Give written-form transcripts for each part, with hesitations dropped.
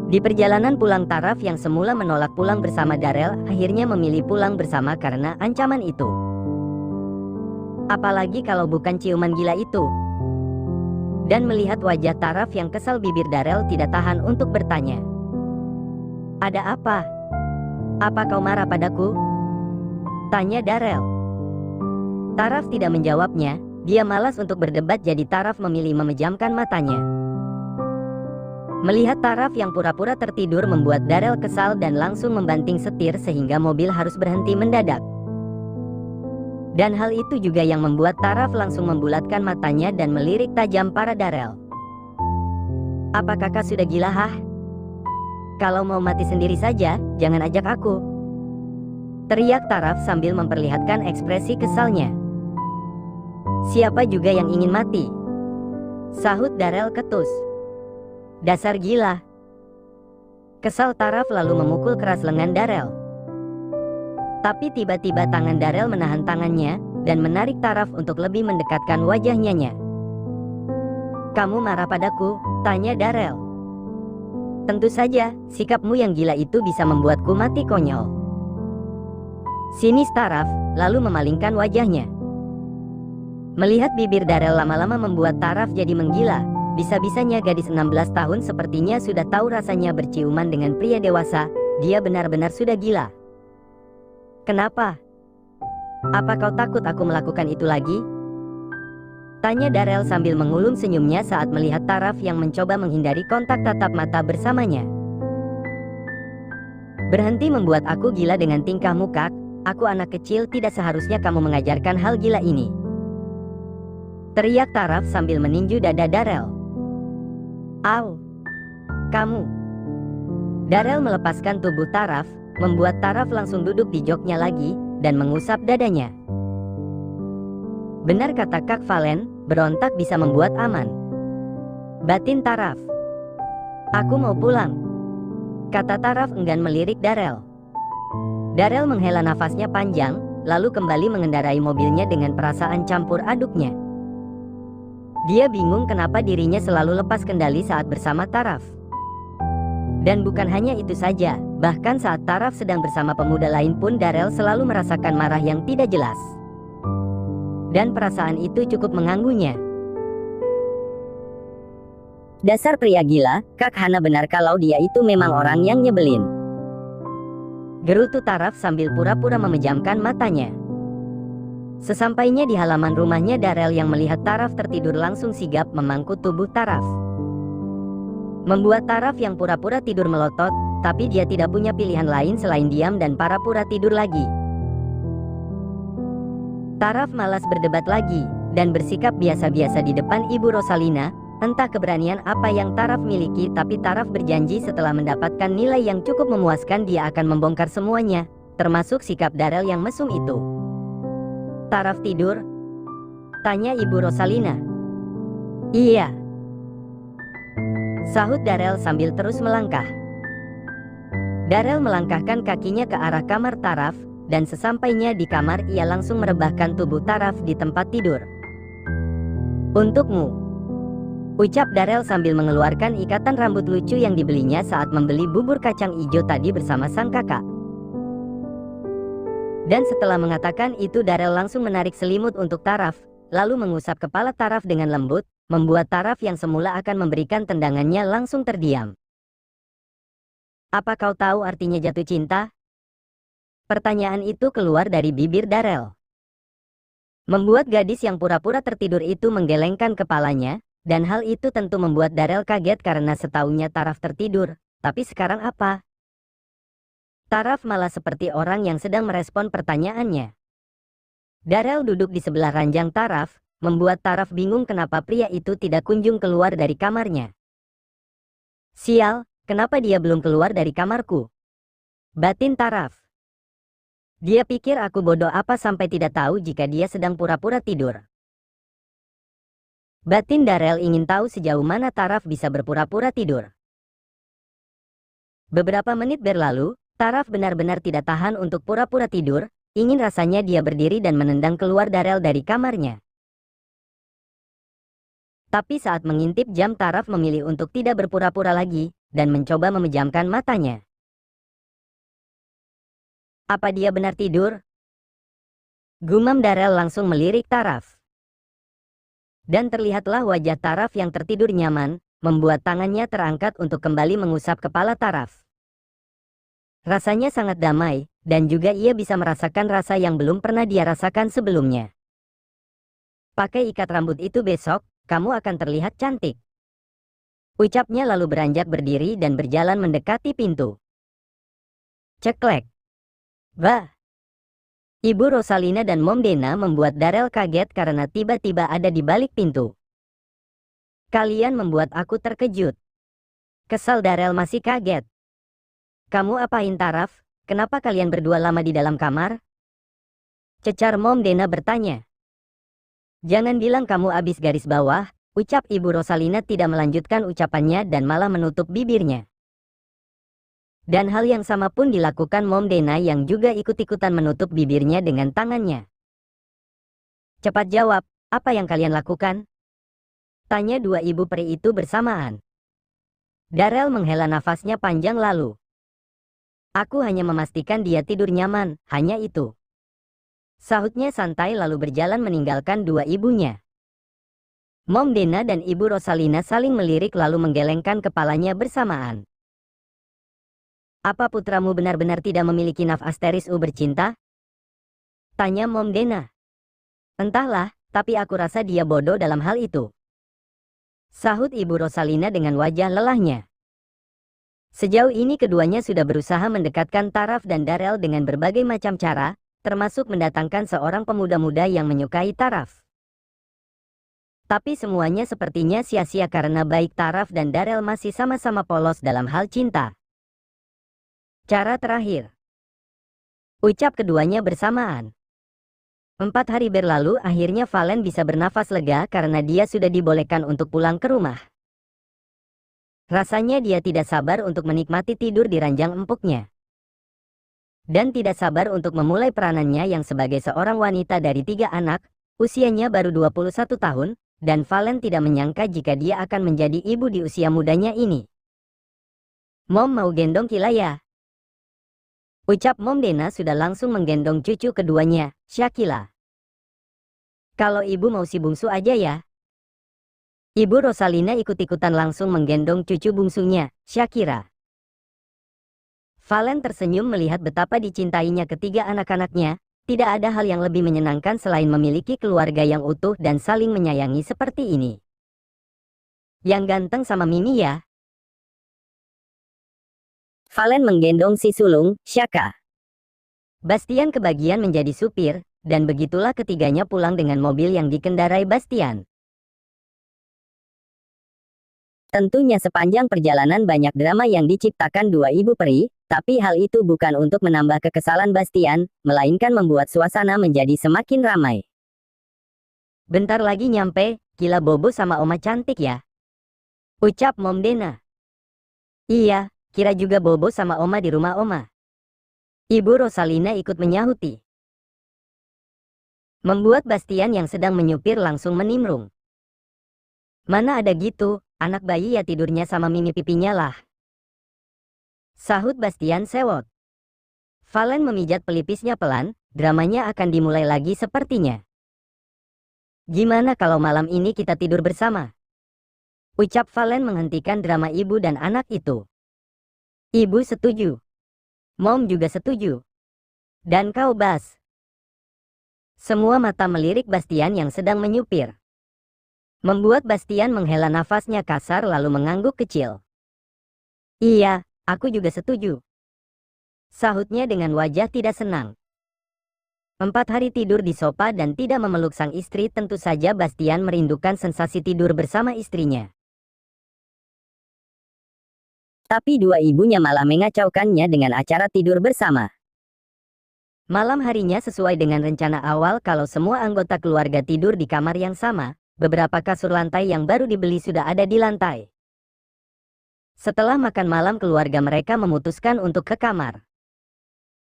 Di perjalanan pulang, Taraf yang semula menolak pulang bersama Darel akhirnya memilih pulang bersama karena ancaman itu. Apalagi kalau bukan ciuman gila itu. Dan melihat wajah Taraf yang kesal, bibir Darel tidak tahan untuk bertanya. "Ada apa? Apa kau marah padaku?" tanya Darel. Taraf tidak menjawabnya, dia malas untuk berdebat jadi Taraf memilih memejamkan matanya. Melihat Taraf yang pura-pura tertidur membuat Darel kesal dan langsung membanting setir sehingga mobil harus berhenti mendadak. Dan hal itu juga yang membuat Taraf langsung membulatkan matanya dan melirik tajam pada Darel. "Apa kakak sudah gila, hah? Kalau mau mati sendiri saja, jangan ajak aku," teriak Taraf sambil memperlihatkan ekspresi kesalnya. "Siapa juga yang ingin mati?" sahut Darel ketus. "Dasar gila." Kesal, Taraf lalu memukul keras lengan Darel. Tapi tiba-tiba tangan Darel menahan tangannya dan menarik Taraf untuk lebih mendekatkan wajahnya. "Kamu marah padaku?" tanya Darel. "Tentu saja, sikapmu yang gila itu bisa membuatku mati, konyol," sinis Taraf, lalu memalingkan wajahnya. Melihat bibir Darel lama-lama membuat Taraf jadi menggila. Bisa-bisanya gadis 16 tahun sepertinya sudah tahu rasanya berciuman dengan pria dewasa. Dia benar-benar sudah gila. "Kenapa? Apa kau takut aku melakukan itu lagi?" tanya Darel sambil mengulum senyumnya saat melihat Taraf yang mencoba menghindari kontak tatap mata bersamanya. "Berhenti membuat aku gila dengan tingkahmu, Kak. Aku anak kecil, tidak seharusnya kamu mengajarkan hal gila ini," teriak Taraf sambil meninju dada Darel. "Au, kamu." Darel melepaskan tubuh Taraf, membuat Taraf langsung duduk di joknya lagi dan mengusap dadanya. "Benar kata Kak Valen, berontak bisa membuat aman," batin Taraf. "Aku mau pulang," kata Taraf enggan melirik Darel. Darel menghela nafasnya panjang, lalu kembali mengendarai mobilnya dengan perasaan campur aduknya. Dia bingung kenapa dirinya selalu lepas kendali saat bersama Taraf. Dan bukan hanya itu saja, bahkan saat Taraf sedang bersama pemuda lain pun Darel selalu merasakan marah yang tidak jelas. Dan perasaan itu cukup mengganggunya. "Dasar pria gila, Kak Hana benar kalau dia itu memang orang yang nyebelin," gerutu Taraf sambil pura-pura memejamkan matanya. Sesampainya di halaman rumahnya, Darel yang melihat Taraf tertidur langsung sigap memangku tubuh Taraf. Membuat Taraf yang pura-pura tidur melotot, tapi dia tidak punya pilihan lain selain diam dan pura-pura tidur lagi. Taraf malas berdebat lagi, dan bersikap biasa-biasa di depan Ibu Rosalina. Entah keberanian apa yang Taraf miliki, tapi Taraf berjanji setelah mendapatkan nilai yang cukup memuaskan dia akan membongkar semuanya, termasuk sikap Darel yang mesum itu. "Taraf tidur?" tanya Ibu Rosalina. "Iya," sahut Darel sambil terus melangkah. Darel melangkahkan kakinya ke arah kamar Taraf, dan sesampainya di kamar ia langsung merebahkan tubuh Taraf di tempat tidur. "Untukmu," ucap Darel sambil mengeluarkan ikatan rambut lucu yang dibelinya saat membeli bubur kacang ijo tadi bersama sang kakak. Dan setelah mengatakan itu Darel langsung menarik selimut untuk Taraf, lalu mengusap kepala Taraf dengan lembut, membuat Taraf yang semula akan memberikan tendangannya langsung terdiam. "Apa kau tahu artinya jatuh cinta?" Pertanyaan itu keluar dari bibir Darel. Membuat gadis yang pura-pura tertidur itu menggelengkan kepalanya, dan hal itu tentu membuat Darel kaget karena setaunya Taraf tertidur. Tapi sekarang apa? Taraf malah seperti orang yang sedang merespon pertanyaannya. Darel duduk di sebelah ranjang Taraf, membuat Taraf bingung kenapa pria itu tidak kunjung keluar dari kamarnya. "Sial, kenapa dia belum keluar dari kamarku?" batin Taraf. "Dia pikir aku bodoh apa sampai tidak tahu jika dia sedang pura-pura tidur?" batin Darel ingin tahu sejauh mana Taraf bisa berpura-pura tidur. Beberapa menit berlalu, Taraf benar-benar tidak tahan untuk pura-pura tidur, ingin rasanya dia berdiri dan menendang keluar Darel dari kamarnya. Tapi saat mengintip jam Taraf memilih untuk tidak berpura-pura lagi, dan mencoba memejamkan matanya. Apa dia benar tidur? Gumam Darel langsung melirik Taraf. Dan terlihatlah wajah Taraf yang tertidur nyaman, membuat tangannya terangkat untuk kembali mengusap kepala Taraf. Rasanya sangat damai, dan juga ia bisa merasakan rasa yang belum pernah dia rasakan sebelumnya. Pakai ikat rambut itu besok, kamu akan terlihat cantik. Ucapnya lalu beranjak berdiri dan berjalan mendekati pintu. Ceklek. Bah! Ibu Rosalina dan Mom Dena membuat Darel kaget karena tiba-tiba ada di balik pintu. Kalian membuat aku terkejut. Kesal Darel masih kaget. Kamu apain Taraf? Kenapa kalian berdua lama di dalam kamar? Cecar Mom Dena bertanya. Jangan bilang kamu abis garis bawah, ucap Ibu Rosalina tidak melanjutkan ucapannya dan malah menutup bibirnya. Dan hal yang sama pun dilakukan Mom Dena yang juga ikut-ikutan menutup bibirnya dengan tangannya. Cepat jawab, apa yang kalian lakukan? Tanya dua ibu peri itu bersamaan. Darel menghela nafasnya panjang lalu. Aku hanya memastikan dia tidur nyaman, hanya itu. Sahutnya santai lalu berjalan meninggalkan dua ibunya. Mom Dena dan Ibu Rosalina saling melirik lalu menggelengkan kepalanya bersamaan. Apa putramu benar-benar tidak memiliki nafas teris bercinta? Tanya Mom Dena. Entahlah, tapi aku rasa dia bodoh dalam hal itu. Sahut Ibu Rosalina dengan wajah lelahnya. Sejauh ini keduanya sudah berusaha mendekatkan Taraf dan Darel dengan berbagai macam cara, termasuk mendatangkan seorang pemuda-muda yang menyukai Taraf. Tapi semuanya sepertinya sia-sia karena baik Taraf dan Darel masih sama-sama polos dalam hal cinta. Cara terakhir. Ucap keduanya bersamaan. 4 hari berlalu akhirnya Valen bisa bernafas lega karena dia sudah dibolehkan untuk pulang ke rumah. Rasanya dia tidak sabar untuk menikmati tidur di ranjang empuknya. Dan tidak sabar untuk memulai peranannya yang sebagai seorang wanita dari 3 anak, usianya baru 21 tahun, dan Valen tidak menyangka jika dia akan menjadi ibu di usia mudanya ini. Mom mau gendong Kila ya? Ucap Mom Dena sudah langsung menggendong cucu keduanya, Shakila. Kalau ibu mau si bungsu aja ya. Ibu Rosalina ikut-ikutan langsung menggendong cucu bungsunya, Shakira. Valen tersenyum melihat betapa dicintainya ketiga anak-anaknya. Tidak ada hal yang lebih menyenangkan selain memiliki keluarga yang utuh dan saling menyayangi seperti ini. Yang ganteng sama Mimi ya. Valen menggendong si sulung, Shaka. Bastian kebagian menjadi supir, dan begitulah ketiganya pulang dengan mobil yang dikendarai Bastian. Tentunya sepanjang perjalanan banyak drama yang diciptakan dua ibu peri, tapi hal itu bukan untuk menambah kekesalan Bastian, melainkan membuat suasana menjadi semakin ramai. Bentar lagi nyampe, Kila Bobo sama Oma cantik ya. Ucap Mom Dena. Iya, kira juga Bobo sama Oma di rumah Oma. Ibu Rosalina ikut menyahuti. Membuat Bastian yang sedang menyupir langsung menimrung. Mana ada gitu, anak bayi ya tidurnya sama Mimi pipinya lah. Sahut Bastian sewot. Valen memijat pelipisnya pelan, dramanya akan dimulai lagi sepertinya. Gimana kalau malam ini kita tidur bersama? Ucap Valen menghentikan drama ibu dan anak itu. Ibu setuju. Mom juga setuju. Dan kau Bas? Semua mata melirik Bastian yang sedang menyupir. Membuat Bastian menghela nafasnya kasar lalu mengangguk kecil. Iya, aku juga setuju. Sahutnya dengan wajah tidak senang. 4 hari tidur di sofa dan tidak memeluk sang istri, tentu saja Bastian merindukan sensasi tidur bersama istrinya. Tapi dua ibunya malah mengacaukannya dengan acara tidur bersama. Malam harinya sesuai dengan rencana awal kalau semua anggota keluarga tidur di kamar yang sama, beberapa kasur lantai yang baru dibeli sudah ada di lantai. Setelah makan malam keluarga mereka memutuskan untuk ke kamar.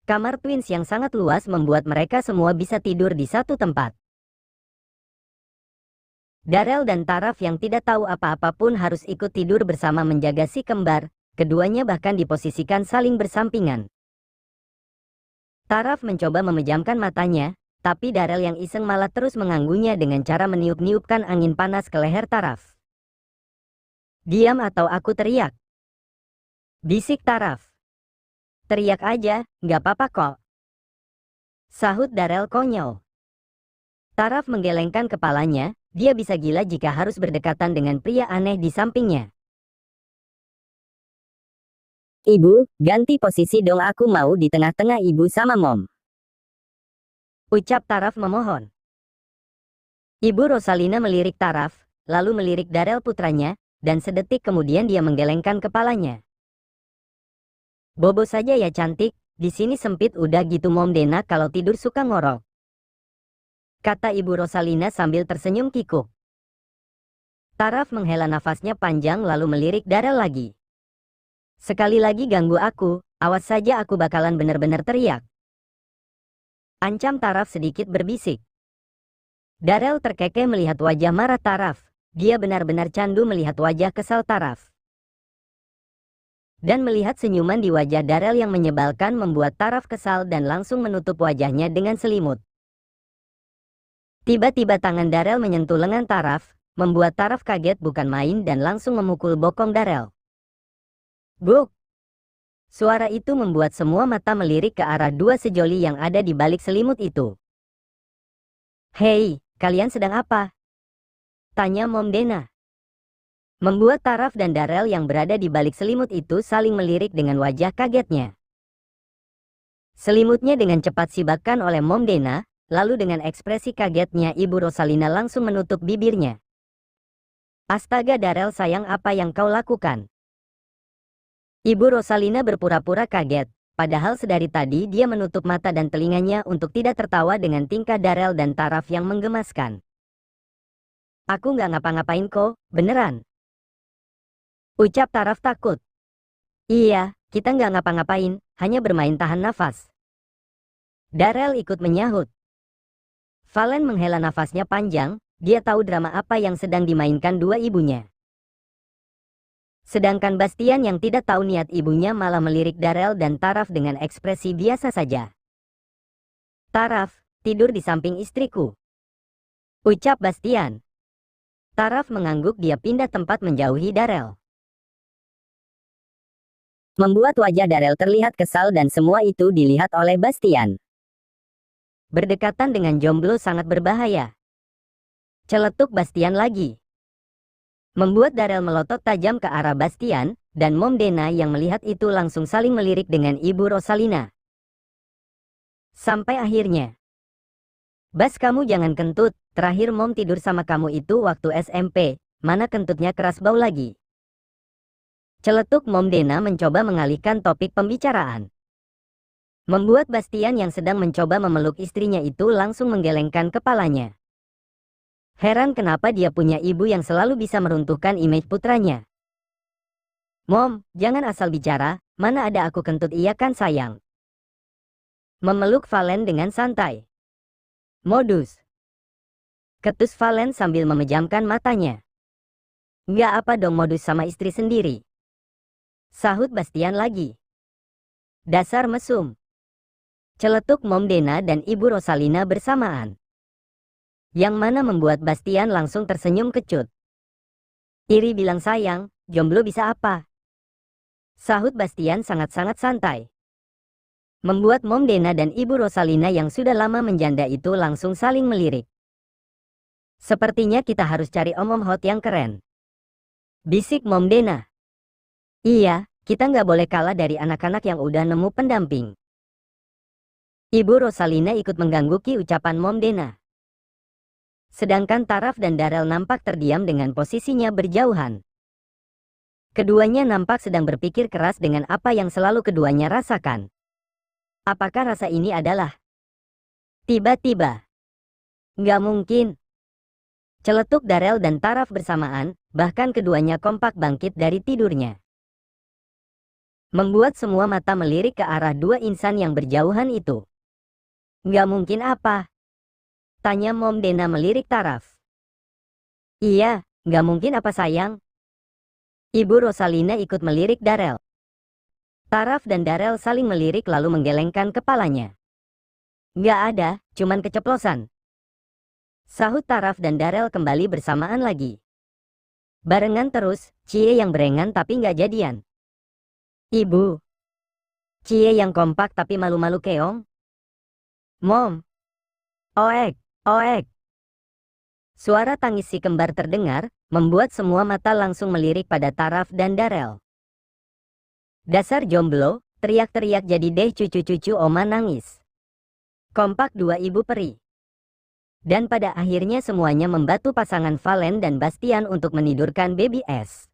Kamar twins yang sangat luas membuat mereka semua bisa tidur di satu tempat. Darel dan Taraf yang tidak tahu apa-apa pun harus ikut tidur bersama menjaga si kembar, keduanya bahkan diposisikan saling bersampingan. Taraf mencoba memejamkan matanya, tapi Darel yang iseng malah terus mengganggunya dengan cara meniup-niupkan angin panas ke leher Taraf. "Diam atau aku teriak," bisik Taraf. "Teriak aja, nggak apa-apa kok," sahut Darel konyol. Taraf menggelengkan kepalanya, dia bisa gila jika harus berdekatan dengan pria aneh di sampingnya. "Ibu, ganti posisi dong, aku mau di tengah-tengah ibu sama mom," ucap Taraf memohon. Ibu Rosalina melirik Taraf, lalu melirik Darel putranya, dan sedetik kemudian dia menggelengkan kepalanya. "Bobo saja ya cantik, di sini sempit udah gitu Mom Dena kalau tidur suka ngorok," kata Ibu Rosalina sambil tersenyum kikuk. Taraf menghela nafasnya panjang lalu melirik Darel lagi. "Sekali lagi ganggu aku, awas saja aku bakalan bener-bener teriak," ancam Taraf sedikit berbisik. Darel terkekeh melihat wajah marah Taraf. Dia benar-benar candu melihat wajah kesal Taraf. Dan melihat senyuman di wajah Darel yang menyebalkan membuat Taraf kesal dan langsung menutup wajahnya dengan selimut. Tiba-tiba tangan Darel menyentuh lengan Taraf, membuat Taraf kaget bukan main dan langsung memukul bokong Darel. "Buk!" Suara itu membuat semua mata melirik ke arah dua sejoli yang ada di balik selimut itu. "Hei, kalian sedang apa?" tanya Mom Dena. Membuat Taraf dan Darel yang berada di balik selimut itu saling melirik dengan wajah kagetnya. Selimutnya dengan cepat sibakan oleh Mom Dena, lalu dengan ekspresi kagetnya Ibu Rosalina langsung menutup bibirnya. "Astaga Darel sayang, apa yang kau lakukan?" Ibu Rosalina berpura-pura kaget, padahal sedari tadi dia menutup mata dan telinganya untuk tidak tertawa dengan tingkah Darel dan Taraf yang menggemaskan. "Aku nggak ngapa-ngapain kok, beneran," ucap Taraf takut. "Iya, kita nggak ngapa-ngapain, hanya bermain tahan nafas," Darel ikut menyahut. Valen menghela nafasnya panjang, dia tahu drama apa yang sedang dimainkan dua ibunya. Sedangkan Bastian yang tidak tahu niat ibunya malah melirik Darel dan Taraf dengan ekspresi biasa saja. "Taraf, tidur di samping istriku," ucap Bastian. Taraf mengangguk, dia pindah tempat menjauhi Darel. Membuat wajah Darel terlihat kesal dan semua itu dilihat oleh Bastian. Berdekatan dengan jomblo sangat berbahaya, celetuk Bastian lagi. Membuat Darel melotot tajam ke arah Bastian, dan Mom Dena yang melihat itu langsung saling melirik dengan Ibu Rosalina. Sampai akhirnya, "Bas kamu jangan kentut, terakhir Mom tidur sama kamu itu waktu SMP, mana kentutnya keras bau lagi," celetuk Mom Dena mencoba mengalihkan topik pembicaraan. Membuat Bastian yang sedang mencoba memeluk istrinya itu langsung menggelengkan kepalanya. Heran kenapa dia punya ibu yang selalu bisa meruntuhkan image putranya. "Mom, jangan asal bicara, mana ada aku kentut, iya kan sayang?" Memeluk Valen dengan santai. "Modus," ketus Valen sambil memejamkan matanya. "Nggak apa dong modus sama istri sendiri," sahut Bastian lagi. "Dasar mesum," celetuk Mom Dena dan Ibu Rosalina bersamaan. Yang mana membuat Bastian langsung tersenyum kecut. "Iri bilang sayang, jomblo bisa apa?" sahut Bastian sangat-sangat santai. Membuat Mom Dena dan Ibu Rosalina yang sudah lama menjanda itu langsung saling melirik. "Sepertinya kita harus cari om-om hot yang keren," bisik Mom Dena. "Iya, kita nggak boleh kalah dari anak-anak yang udah nemu pendamping." Ibu Rosalina ikut menggangguki ucapan Mom Dena. Sedangkan Taraf dan Darel nampak terdiam dengan posisinya berjauhan. Keduanya nampak sedang berpikir keras dengan apa yang selalu keduanya rasakan. Apakah rasa ini adalah... Tiba-tiba, "Nggak mungkin," celetuk Darel dan Taraf bersamaan, bahkan keduanya kompak bangkit dari tidurnya. Membuat semua mata melirik ke arah dua insan yang berjauhan itu. "Nggak mungkin apa?" tanya Mom Dena melirik Taraf. "Iya, nggak mungkin apa sayang?" Ibu Rosalina ikut melirik Darel. Taraf dan Darel saling melirik lalu menggelengkan kepalanya. Nggak ada, cuman keceplosan. Sahut Taraf dan Darel kembali bersamaan lagi. Barengan terus, Cie yang berengan tapi nggak jadian. Ibu. Cie yang kompak tapi malu-malu keong. Mom. Oek, oek. Suara tangis si kembar terdengar, membuat semua mata langsung melirik pada Taraf dan Darel. Dasar jomblo, teriak-teriak jadi deh cucu-cucu oma nangis. Kompak dua ibu peri. Dan pada akhirnya semuanya membantu pasangan Valen dan Bastian untuk menidurkan Baby S.